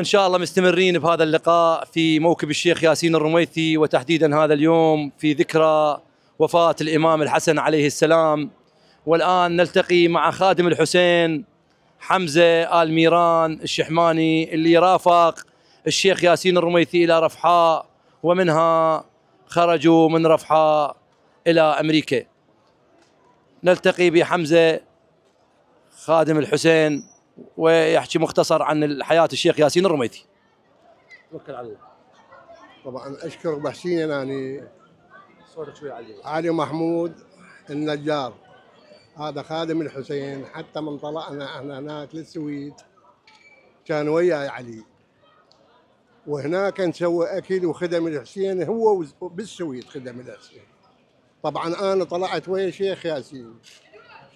إن شاء الله مستمرين بهذا اللقاء في موكب الشيخ ياسين الرميثي، وتحديدا هذا اليوم في ذكرى وفاة الإمام الحسن عليه السلام. والآن نلتقي مع خادم الحسين حمزة آل ميران الشحماني اللي رافق الشيخ ياسين الرميثي إلى رفحاء، ومنها خرجوا من رفحاء إلى أمريكا. نلتقي بحمزة خادم الحسين ويحكي مختصر عن حياة الشيخ ياسين الرميثي. توكل على الله. طبعا اشكر بحسين يعني صوتك شوي علي محمود النجار، هذا خادم الحسين. حتى من طلعنا احنا هناك للسويد كان وياي علي، وهناك نسوي اكل وخدم الحسين هو بالسويد خدم الحسين. طبعا انا طلعت ويا شيخ ياسين،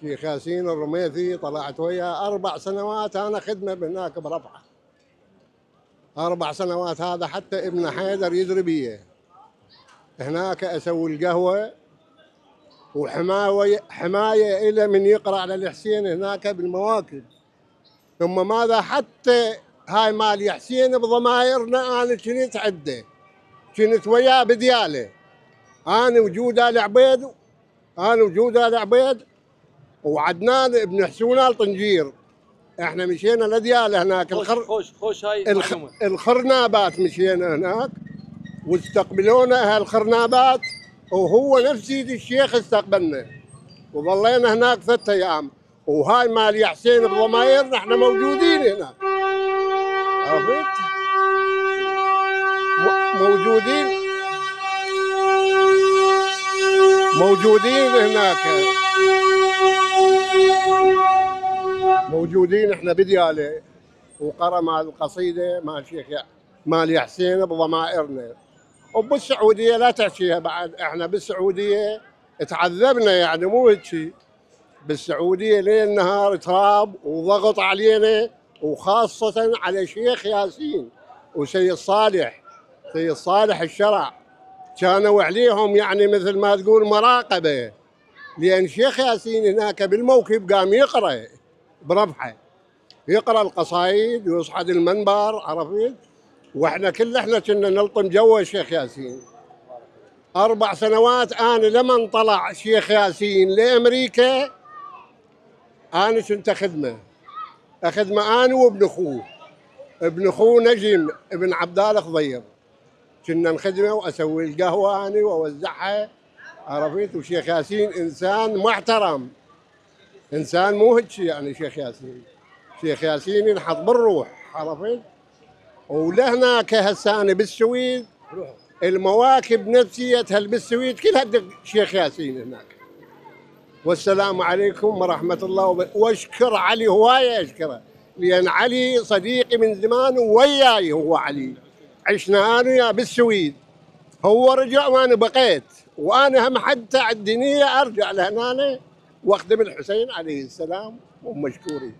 شيخ ياسين الرميثي، طلعت وياه 4 سنوات انا خدمه هناك برفحه. 4 سنوات، هذا حتى ابن حيدر يدري بيه. هناك اسوي القهوه وحمايه الى من يقرا على الحسين هناك بالمواكب. ثم ماذا حتى هاي مال حسين بضمايرنا انا كنت عده، كنت وياه بدياله. انا وجود ال عبيد وعدنان ابن حسونال طنجير، احنا مشينا لدياله هناك. خوش هاي الخرنابات مشينا هناك واستقبلونا اهل الخرنابات، وهو نفس سيدي الشيخ استقبلنا، وظلينا هناك 3 ايام. وهاي مال حسين بضماير نحن موجودين هناك، عرفت؟ موجودين هناك، موجودين احنا بدياله. وقرا مال القصيده مال شيخ مال حسين بضمائرنا. وبالسعوديه لا تحكيها بعد، احنا بالسعوديه تعذبنا يعني مو هيك شيء. بالسعوديه ليل نهار تراب وضغط علينا، وخاصه على شيخ ياسين وسيد صالح، سيد صالح الشرع. كانوا عليهم يعني مثل ما تقول مراقبه، لان شيخ ياسين هناك بالموكب قام يقرا برفحه، يقرا القصايد ويصعد المنبر، عرفت؟ واحنا كنا نلطم جوا الشيخ ياسين. 4 سنوات انا لما طلع شيخ ياسين لامريكا انا كنت اخدمه انا وابن اخوه، ابن اخوه نجم ابن عبد الله خضير. كنا نخدمه واسوي القهوه انا واوزعها، عرفت؟ وشيخ ياسين انسان محترم، انسان مو هيك يعني. شيخ ياسين ينحط بالروح، عرفت؟ ولهناك هسه انا بالسويد المواكب نفسيتها بالسويد كلها تدق شيخ ياسين هناك. والسلام عليكم ورحمه الله واشكر علي هوايه، اشكره لان علي صديقي من زمان وياي. هو علي عشنا انا وياه بالسويد، هو رجع وانا بقيت، وانا هم حتى عالدنيا ارجع لهنا واخدم الحسين عليه السلام. ومشكورين.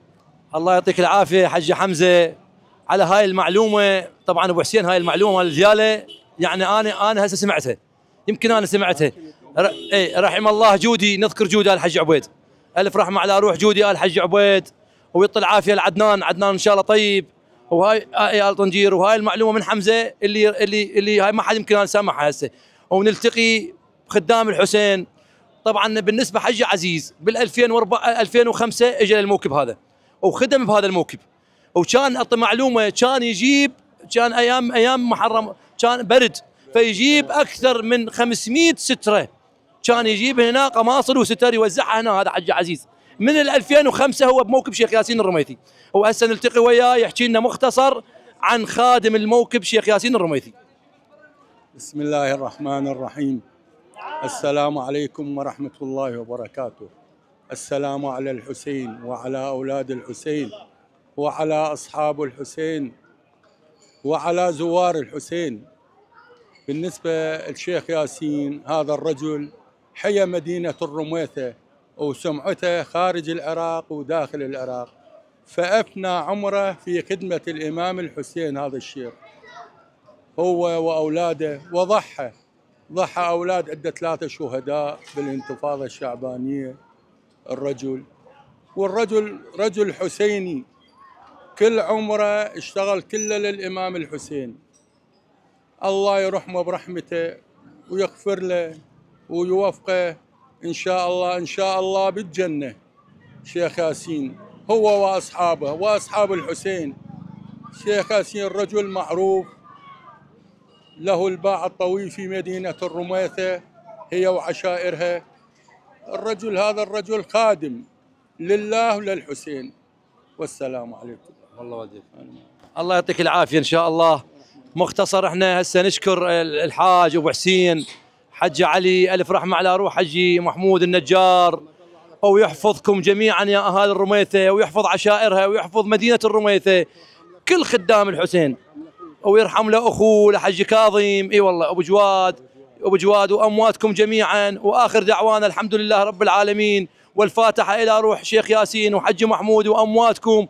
الله يعطيك العافيه حج حمزه على هاي المعلومه. طبعا ابو حسين هاي المعلومه مال الزياله يعني انا هسه سمعتها، يمكن انا سمعتها. رحم الله جودي، نذكر جودي ال حج عبيد، الف رحمه على روح جودي ال حج عبيد، ويعطي العافيه لعدنان ان شاء الله طيب، وهاي ال طنجير. وهاي المعلومه من حمزه اللي هاي ما حد يمكن انا سامعها هسه. ونلتقي بخدام الحسين. طبعا بالنسبه حج عزيز بال 2005 اجى للموكب هذا وخدم بهذا الموكب. وكان اعطي معلومه، كان ايام محرم كان برد، فيجيب اكثر من 500 ستره، كان يجيب هنا قماصل وستر يوزعها هنا. هذا حج عزيز من 2005 هو بموكب شيخ ياسين الرميثي. وهسه نلتقي وياه يحكي لنا مختصر عن خادم الموكب شيخ ياسين الرميثي. بسم الله الرحمن الرحيم. السلام عليكم ورحمة الله وبركاته. السلام على الحسين وعلى أولاد الحسين وعلى أصحاب الحسين وعلى زوار الحسين. بالنسبة للشيخ ياسين، هذا الرجل حيا مدينة الرميثة وسمعته خارج العراق وداخل العراق، فأفنى عمره في خدمة الإمام الحسين. هذا الشيخ هو وأولاده، وضحى أولاد عدة 3 شهداء بالانتفاضة الشعبانية. الرجل والرجل رجل حسيني، كل عمره اشتغل كله للإمام الحسين. الله يرحمه برحمته ويغفر له ويوفقه إن شاء الله، إن شاء الله بالجنة. شيخ ياسين هو وأصحابه وأصحاب الحسين. شيخ ياسين رجل معروف، له الباع الطويل في مدينة الرميثة هي وعشائرها. الرجل هذا الرجل خادم لله وللحسين. والسلام عليكم. والله وديك. الله يعطيك العافيه ان شاء الله. مختصر احنا هسه نشكر الحاج ابو حسين حج علي الف رحمه على روح حجي محمود النجار، ويحفظكم جميعا يا اهالي الرميثه، ويحفظ عشائرها، ويحفظ مدينه الرميثه كل خدام الحسين، ويرحم له اخوه لحج كاظم. اي والله ابو جواد وامواتكم جميعا. واخر دعوانا الحمد لله رب العالمين، والفاتحه الى روح شيخ ياسين وحج محمود وامواتكم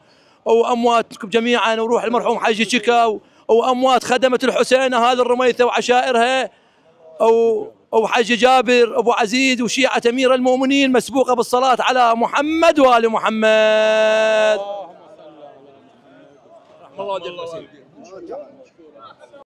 جميعا، وروح المرحوم حج شكا واموات خدمه الحسين اهالي الرميثه وعشائرها، او حج جابر ابو عزيز وشيعه امير المؤمنين، مسبوقه بالصلاه على محمد وال محمد. اللهم صل على محمد. رحم الله والديك.